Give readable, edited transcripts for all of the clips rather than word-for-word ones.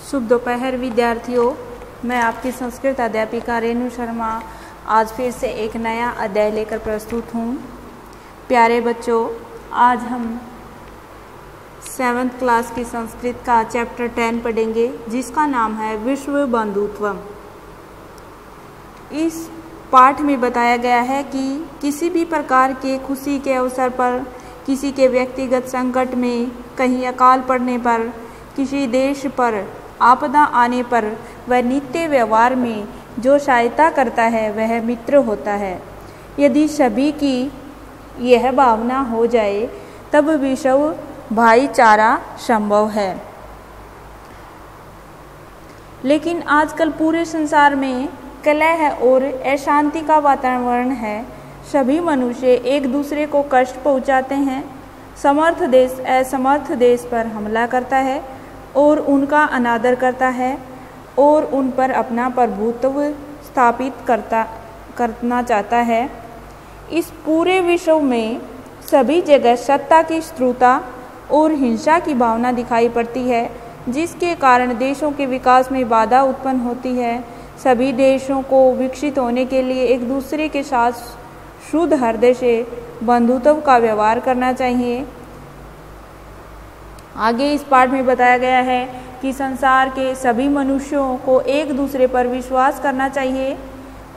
शुभ दोपहर विद्यार्थियों, मैं आपकी संस्कृत अध्यापिका रेणु शर्मा आज फिर से एक नया अध्याय लेकर प्रस्तुत हूँ। प्यारे बच्चों, आज हम 7th क्लास की संस्कृत का चैप्टर 10 पढ़ेंगे, जिसका नाम है विश्व बंधुत्वम। इस पाठ में बताया गया है कि किसी भी प्रकार के खुशी के अवसर पर, किसी के व्यक्तिगत संकट में, कहीं अकाल पड़ने पर, किसी देश पर आपदा आने पर वह नित्य व्यवहार में जो सहायता करता है वह मित्र होता है। यदि सभी की यह भावना हो जाए तब विश्व भाईचारा संभव है। लेकिन आजकल पूरे संसार में कलह और अशांति का वातावरण है। सभी मनुष्य एक दूसरे को कष्ट पहुंचाते हैं। समर्थ देश असमर्थ देश पर हमला करता है और उनका अनादर करता है और उन पर अपना प्रभुत्व स्थापित करना चाहता है। इस पूरे विश्व में सभी जगह सत्ता की स्थिरता और हिंसा की भावना दिखाई पड़ती है, जिसके कारण देशों के विकास में बाधा उत्पन्न होती है। सभी देशों को विकसित होने के लिए एक दूसरे के साथ शुद्ध हृदय से बंधुत्व का व्यवहार करना चाहिए। आगे इस पाठ में बताया गया है कि संसार के सभी मनुष्यों को एक दूसरे पर विश्वास करना चाहिए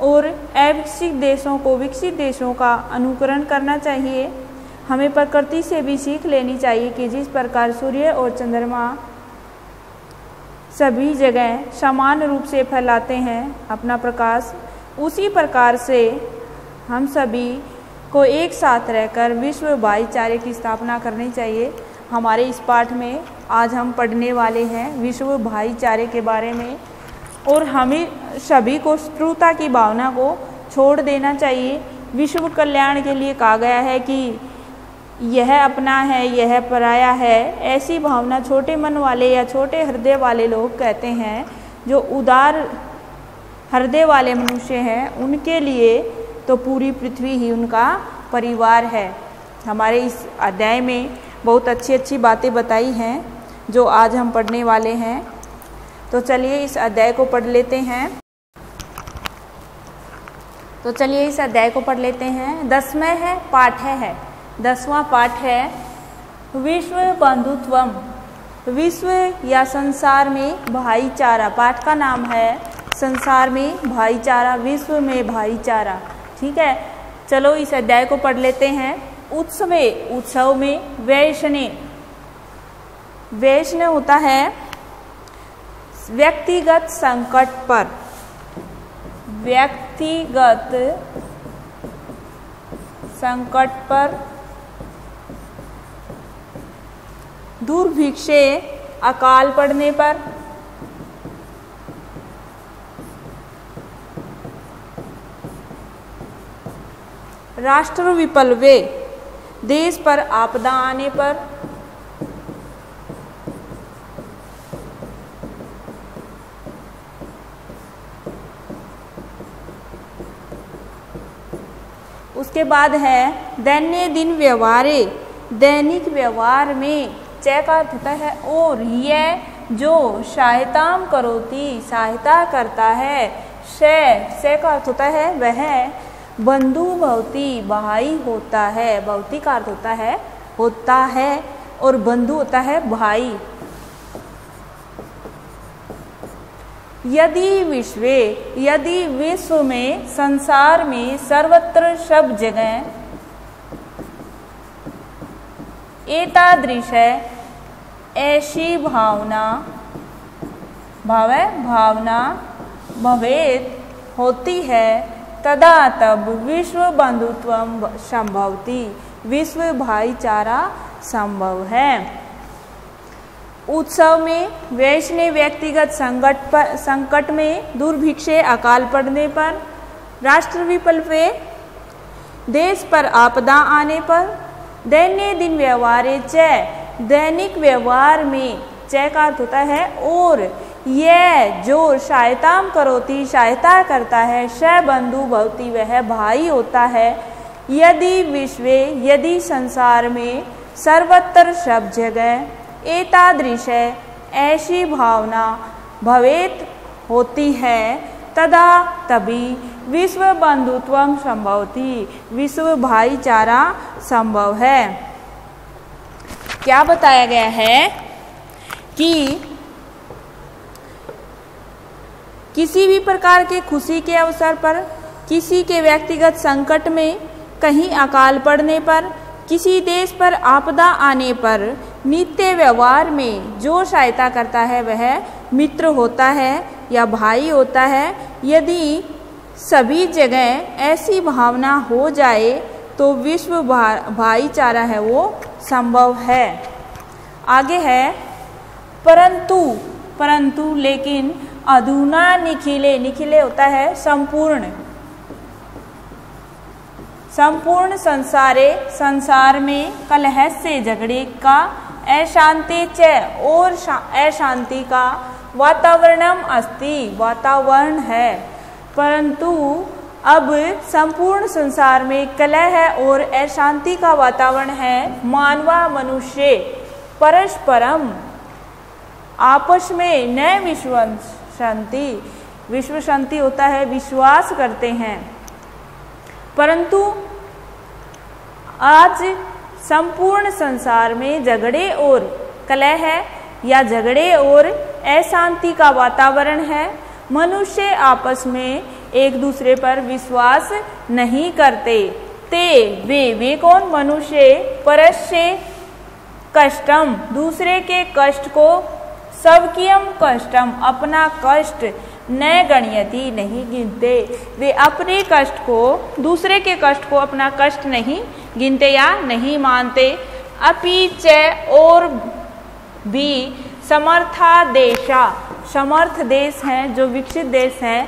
और अविकसित देशों को विकसित देशों का अनुकरण करना चाहिए। हमें प्रकृति से भी सीख लेनी चाहिए कि जिस प्रकार सूर्य और चंद्रमा सभी जगह समान रूप से फैलाते हैं अपना प्रकाश, उसी प्रकार से हम सभी को एक साथ रहकर विश्व भाईचारे की स्थापना करनी चाहिए। हमारे इस पाठ में आज हम पढ़ने वाले हैं विश्व भाईचारे के बारे में, और हमें सभी को शत्रुता की भावना को छोड़ देना चाहिए। विश्व कल्याण के लिए कहा गया है कि यह अपना है, यह पराया है। ऐसी भावना छोटे मन वाले या छोटे हृदय वाले लोग कहते हैं। जो उदार हृदय वाले मनुष्य हैं, उनके लिए तो पूरी पृथ्वी ही उनका परिवार है। हमारे इस अध्याय में बहुत अच्छी अच्छी बातें बताई हैं जो आज हम पढ़ने वाले हैं। तो चलिए इस अध्याय को पढ़ लेते हैं। 10वां पाठ है 10वां पाठ है विश्व बंधुत्वम। विश्व या संसार में भाईचारा। पाठ का नाम है संसार में भाईचारा, विश्व में भाईचारा। ठीक है, चलो इस अध्याय को पढ़ लेते हैं। उत्सव में वैष्णव होता है व्यक्तिगत संकट पर, व्यक्तिगत संकट पर, दुर्भिक्षे अकाल पड़ने पर, राष्ट्र विप्लवे देश पर आपदा आने पर, उसके बाद है दैनिक व्यवहार में च का अर्थ होता है और यह जो सहायताम करोति सहायता करता है, से का अर्थ होता है वह बंधु भवती भाई होता है। भवती का अर्थ होता है और बंधु होता है भाई। यदि विश्व में, संसार में, सर्वत्र सब जगह एतादृश है ऐसी भावना भवेत होती है, तदा तब विश्व बंधुत्वम संभवती, विश्व भाईचारा संभव है। उत्सव में वैष्णव व्यक्तिगत संकट में, दुर्भिक्षे अकाल पड़ने पर, राष्ट्र विप्लवे देश पर आपदा आने पर, दैनिक व्यवहारे च दैनिक व्यवहार में च का अर्थ होता है और यह जो सहायताम करोति सहायता करता है, स बंधु भवती वह भाई होता है। यदि संसार में, सर्वत्र सब जगह एतादृश ऐसी भावना भवेत होती है तदा तभी विश्व बंधुत्वम संभवति, विश्व भाईचारा संभव है। क्या बताया गया है कि किसी भी प्रकार के खुशी के अवसर पर, किसी के व्यक्तिगत संकट में, कहीं अकाल पड़ने पर, किसी देश पर आपदा आने पर नित्य व्यवहार में जो सहायता करता है वह मित्र होता है या भाई होता है। यदि सभी जगह ऐसी भावना हो जाए तो विश्व भाईचारा है वो संभव है। आगे है परंतु लेकिन अधुना निखिले, निखिले होता है संपूर्ण संसारे, संसार में कलह से झगड़े का, अशांति च और अशांति का वातावरणम अस्ति, वातावरण है। परंतु अब संपूर्ण संसार में कलह है और अशांति का वातावरण है। मानवा मनुष्य परस्परम आपस में न विश्वासंति, विश्व शांति होता है विश्वास करते हैं। परंतु आज संपूर्ण संसार में झगड़े और कलह है या झगड़े और अशांति का वातावरण है। मनुष्य आपस में एक दूसरे पर विश्वास नहीं करते। वे कौन? मनुष्य परस्य कष्टम, दूसरे के कष्ट को, सबकियम कष्टम, अपना कष्ट न गण्यति, नहीं गिनते। वे अपने कष्ट को, दूसरे के कष्ट को अपना कष्ट नहीं गिनते या नहीं मानते। अपि च और भी समर्था देशा, समर्थ देश हैं जो विकसित देश हैं,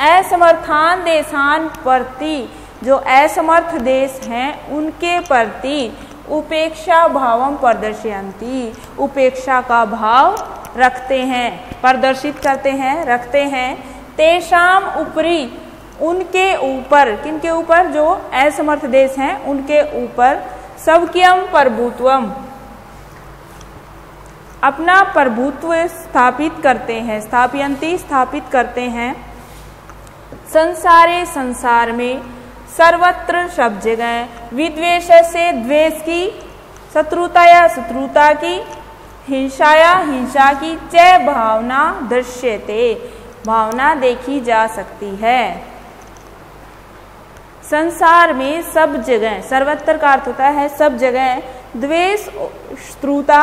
असमर्थान देशान प्रति, जो असमर्थ देश हैं उनके प्रति उपेक्षा भावम प्रदर्शयन्ति, उपेक्षा का भाव रखते हैं, प्रदर्शित करते हैं, रखते हैं। तेषाम ऊपरी, उनके ऊपर, किनके ऊपर? जो असमर्थ देश हैं उनके ऊपर सबकियम प्रभुत्वम, अपना प्रभुत्व स्थापित करते हैं, स्थापयन्ति, स्थापित करते हैं। संसारे, संसार में, सर्वत्र, सब जगह, विद्वेष से द्वेष की, शत्रुता या शत्रुता की, हिंसाया हिंसा की, च भावना दृश्यते, भावना देखी जा सकती है। संसार में सब जगह, सर्वत्र का अर्थ होता है सब जगह, द्वेष, शत्रुता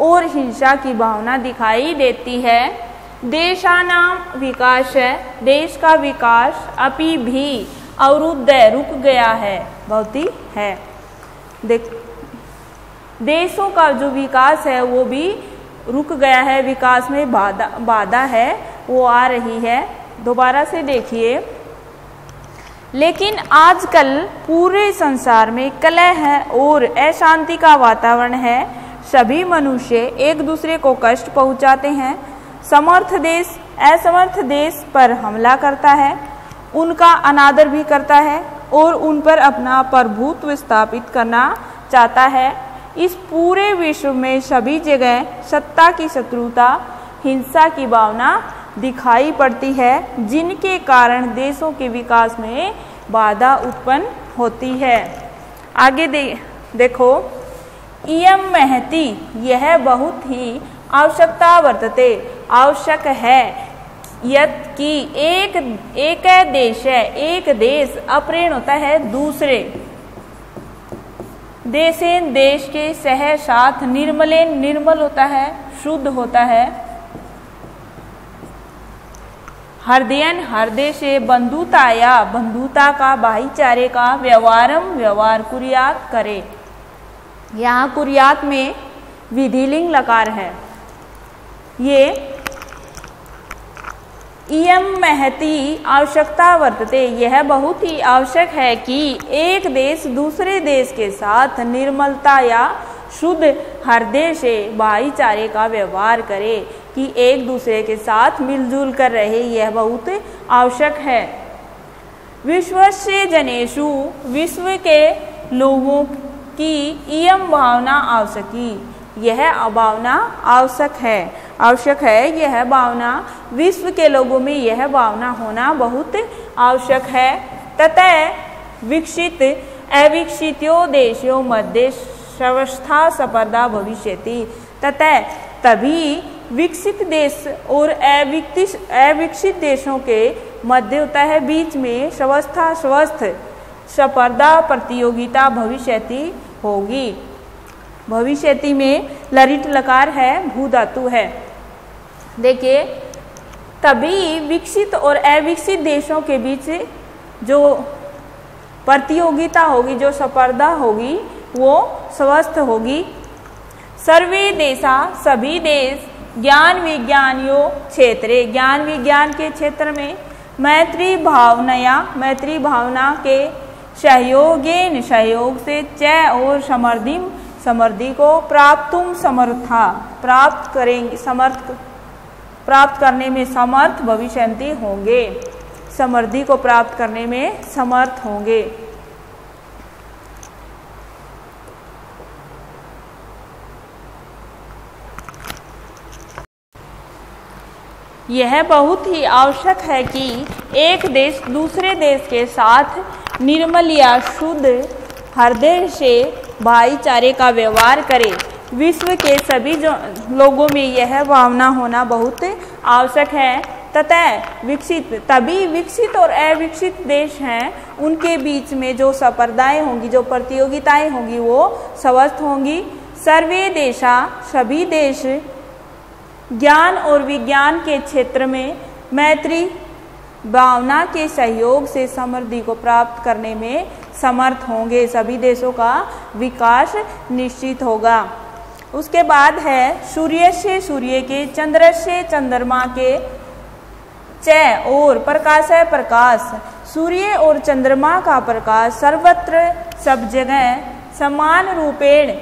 और हिंसा की भावना दिखाई देती है। देशानाम विकास है, देश का विकास अपि भी अवरुद्ध, रुक गया है, भवति है। देशों का जो विकास है वो भी रुक गया है, विकास में बाधा है वो आ रही है। दोबारा से देखिए, लेकिन आजकल पूरे संसार में कलह है और अशांति का वातावरण है। सभी मनुष्य एक दूसरे को कष्ट पहुंचाते हैं। समर्थ देश असमर्थ देश पर हमला करता है, उनका अनादर भी करता है और उन पर अपना प्रभुत्व स्थापित करना चाहता है। इस पूरे विश्व में सभी जगह सत्ता की शत्रुता, हिंसा की भावना दिखाई पड़ती है, जिनके कारण देशों के विकास में बाधा उत्पन्न होती है। आगे देखो, इयम महति, यह बहुत ही आवश्यकता वर्तते, आवश्यक है। यत की एक देश है, एक देश, अप्रेण होता है दूसरे, देशेन देश के, सह साथ, निर्मलेन निर्मल होता है शुद्ध होता है, हृदयन हृदय से, बंधुताया बंधुता का, भाईचारे का, व्यवहारम व्यवहार कुर्यात करे। यहाँ कुर्यात में विधिलिंग लकार है। ये इयम महति आवश्यकता वर्तते, यह बहुत ही आवश्यक है कि एक देश दूसरे देश के साथ निर्मलता या शुद्ध हृदय से भाईचारे का व्यवहार करे, कि एक दूसरे के साथ मिलजुल कर रहे, यह बहुत आवश्यक है। विश्वस्य जनेषु, विश्व के लोगों की इयम भावना आवश्यकी, यह भावना आवश्यक है। आवश्यक है। यह भावना विश्व के लोगों में यह भावना होना बहुत आवश्यक है। तथा विकसित अविकसितों देशों मध्य स्वस्था स्पर्धा भविष्यति। तथा तभी विकसित देश और अविकसित देशों के मध्य होता है बीच में स्वस्थ स्पर्धा प्रतियोगिता भविष्यति होगी। भविष्यति में लरिट लकार है, भू धातु है। देखिए, तभी विकसित और अविकसित देशों के बीच जो प्रतियोगिता होगी, जो स्पर्धा होगी, वो स्वस्थ होगी। सर्वे देशा सभी देश ज्ञान विज्ञानियों क्षेत्रे ज्ञान विज्ञान के क्षेत्र में मैत्री भावना के सहयोग से च और समृद्धि को प्राप्त करने में समर्थ भविष्यन्ति होंगे। समृद्धि को प्राप्त करने में समर्थ होंगे। यह बहुत ही आवश्यक है कि एक देश दूसरे देश के साथ निर्मल या शुद्ध हृदय से भाईचारे का व्यवहार करे। विश्व के सभी लोगों में यह भावना होना बहुत आवश्यक है। तथा तभी विकसित और अविकसित देश हैं, उनके बीच में जो स्पर्धाएं होंगी, जो प्रतियोगिताएं होंगी, वो स्वस्थ होंगी। सर्वे देशा सभी देश ज्ञान और विज्ञान के क्षेत्र में मैत्री भावना के सहयोग से समृद्धि को प्राप्त करने में समर्थ होंगे। सभी देशों का विकास निश्चित होगा। उसके बाद है सूर्य से सूर्य के, चंद्र से चंद्रमा के, च और प्रकाश है प्रकाश। सूर्य और चंद्रमा का प्रकाश सर्वत्र सब जगह समान रूपेण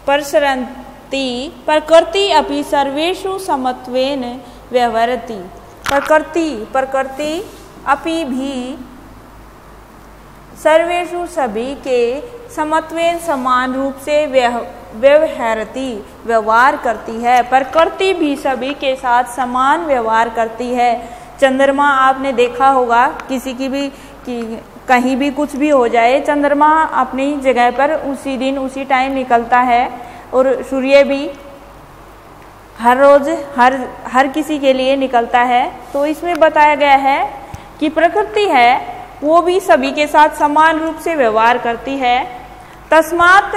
प्रसरन्ति। प्रकृति अपि सर्वेषु समत्वेन व्यवहरति। प्रकृति अपि भी सर्वेषु सभी के समत्वेन समान रूप से व्यवहरति व्यवहार करती है। प्रकृति भी सभी के साथ समान व्यवहार करती है। चंद्रमा आपने देखा होगा, किसी की भी कहीं भी कुछ भी हो जाए, चंद्रमा अपनी जगह पर उसी दिन उसी टाइम निकलता है। और सूर्य भी हर रोज हर किसी के लिए निकलता है। तो इसमें बताया गया है कि प्रकृति है वो भी सभी के साथ समान रूप से व्यवहार करती है। तस्मात्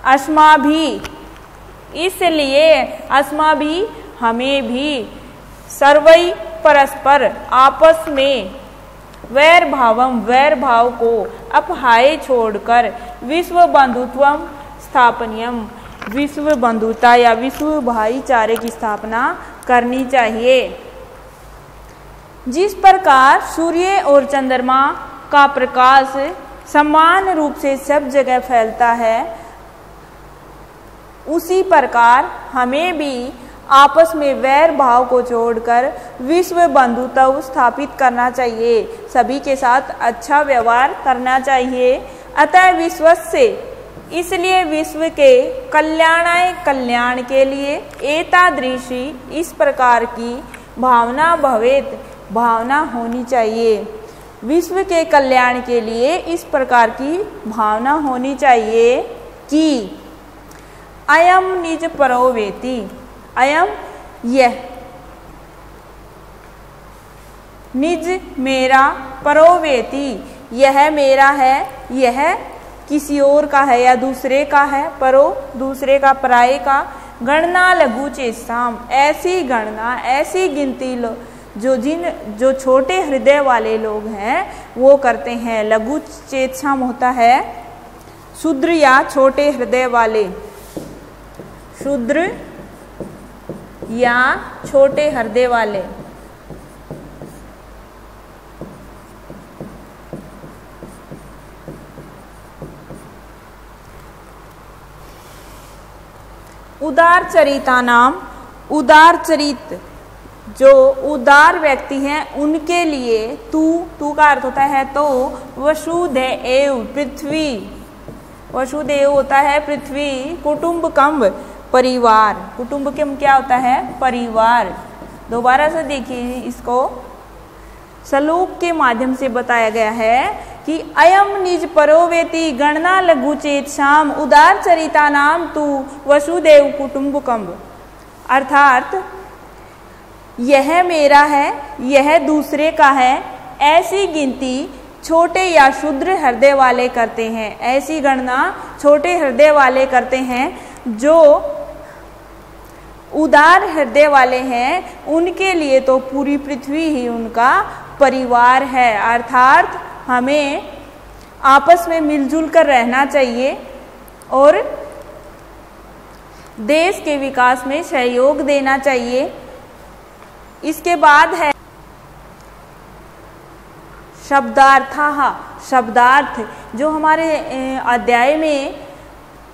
अस्माभि, इसलिए अस्माभि हमें भी सर्वै परस्पर आपस में वैर भाव को अपहाय छोड़कर विश्व बंधुत्वम स्थापनीयम, विश्व बंधुता या विश्व भाईचारे की स्थापना करनी चाहिए। जिस प्रकार सूर्य और चंद्रमा का प्रकाश समान रूप से सब जगह फैलता है, उसी प्रकार हमें भी आपस में वैर भाव को छोड़कर विश्व बंधुता स्थापित करना चाहिए। सभी के साथ अच्छा व्यवहार करना चाहिए। अतः विश्व से, इसलिए विश्व के कल्याण के लिए एतादृशी इस प्रकार की भावना होनी चाहिए। विश्व के कल्याण के लिए इस प्रकार की भावना होनी चाहिए कि अयम निज परो वेति, अयम यह, निज मेरा, परो वेति यह मेरा है, यह किसी और का है या दूसरे का है, परो दूसरे का, पराये का। गणना लघु चेष्टाम, ऐसी गणना ऐसी गिनती जो छोटे हृदय वाले लोग हैं वो करते हैं। लघु चेष्टाम होता है शूद्र या छोटे हृदय वाले, शूद्र या छोटे हृदय वाले। उदार चरिता नाम, उदार चरित जो उदार व्यक्ति हैं उनके लिए तू का अर्थ होता है तो, वसुधैव पृथ्वी वसुदेव होता है पृथ्वी, कुटुंबकम परिवार, कुटुंबकम क्या होता है? परिवार। दोबारा से देखिए, इसको श्लोक के माध्यम से बताया गया है कि अयम निज परोवेति गणना लघु चेत शाम उदार चरिता नाम तू वसुदेव कुटुंबकम। अर्थात यह मेरा है, यह दूसरे का है, ऐसी गिनती छोटे या क्षुद्र हृदय वाले करते हैं, ऐसी गणना छोटे हृदय वाले करते हैं। जो उदार हृदय वाले हैं उनके लिए तो पूरी पृथ्वी ही उनका परिवार है। अर्थात हमें आपस में मिलजुल कर रहना चाहिए और देश के विकास में सहयोग देना चाहिए। इसके बाद है शब्दार्थ, जो हमारे अध्याय में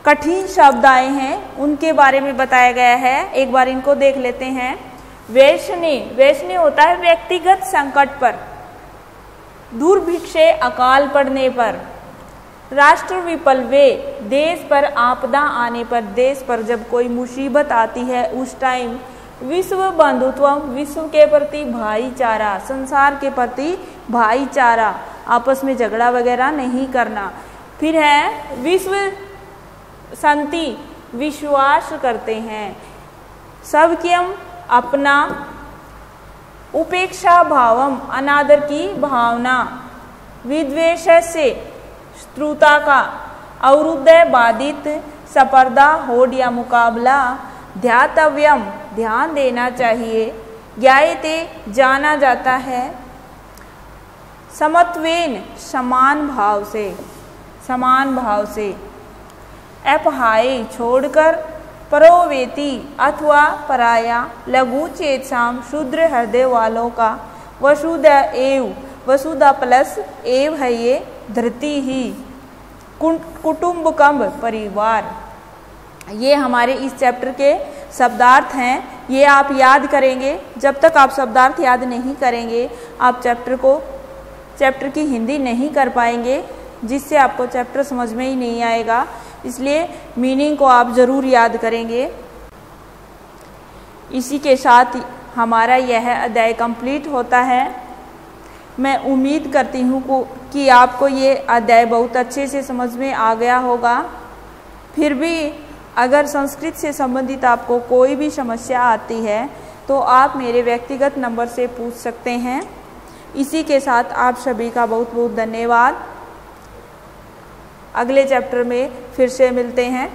कठिन शब्द आए हैं उनके बारे में बताया गया है। एक बार इनको देख लेते हैं। वैष्णव होता है व्यक्तिगत संकट पर, दुर्भिक्षे अकाल पड़ने पर, राष्ट्र विपलवे देश पर आपदा आने पर, देश पर जब कोई मुसीबत आती है उस टाइम, विश्व बंधुत्व विश्व के प्रति भाईचारा, संसार के प्रति भाईचारा, आपस में झगड़ा वगैरह नहीं करना। फिर है विश्व शांति, विश्वास करते हैं सबकियम अपना, उपेक्षा भावम अनादर की भावना, विद्वेष से शत्रुता का, अवरुद्ध बाधित स्पर्धा होड़ या मुकाबला, ध्यातव्यम ध्यान देना चाहिए, ज्ञायते जाना जाता है, समत्वेन समान भाव से, अपहाय छोड़कर, परोवेति अथवा पराया, लघु चेतसाम शूद्र हृदय वालों का, वसुधा प्लस एव है ये धरती ही, कुटुंबकम परिवार। ये हमारे इस चैप्टर के शब्दार्थ हैं। ये आप याद करेंगे। जब तक आप शब्दार्थ याद नहीं करेंगे आप चैप्टर की हिंदी नहीं कर पाएंगे, जिससे आपको चैप्टर समझ में ही नहीं आएगा। इसलिए मीनिंग को आप ज़रूर याद करेंगे। इसी के साथ हमारा यह अध्याय कंप्लीट होता है। मैं उम्मीद करती हूँ कि आपको ये अध्याय बहुत अच्छे से समझ में आ गया होगा। फिर भी अगर संस्कृत से संबंधित आपको कोई भी समस्या आती है तो आप मेरे व्यक्तिगत नंबर से पूछ सकते हैं। इसी के साथ आप सभी का बहुत बहुत धन्यवाद। अगले चैप्टर में फिर से मिलते हैं।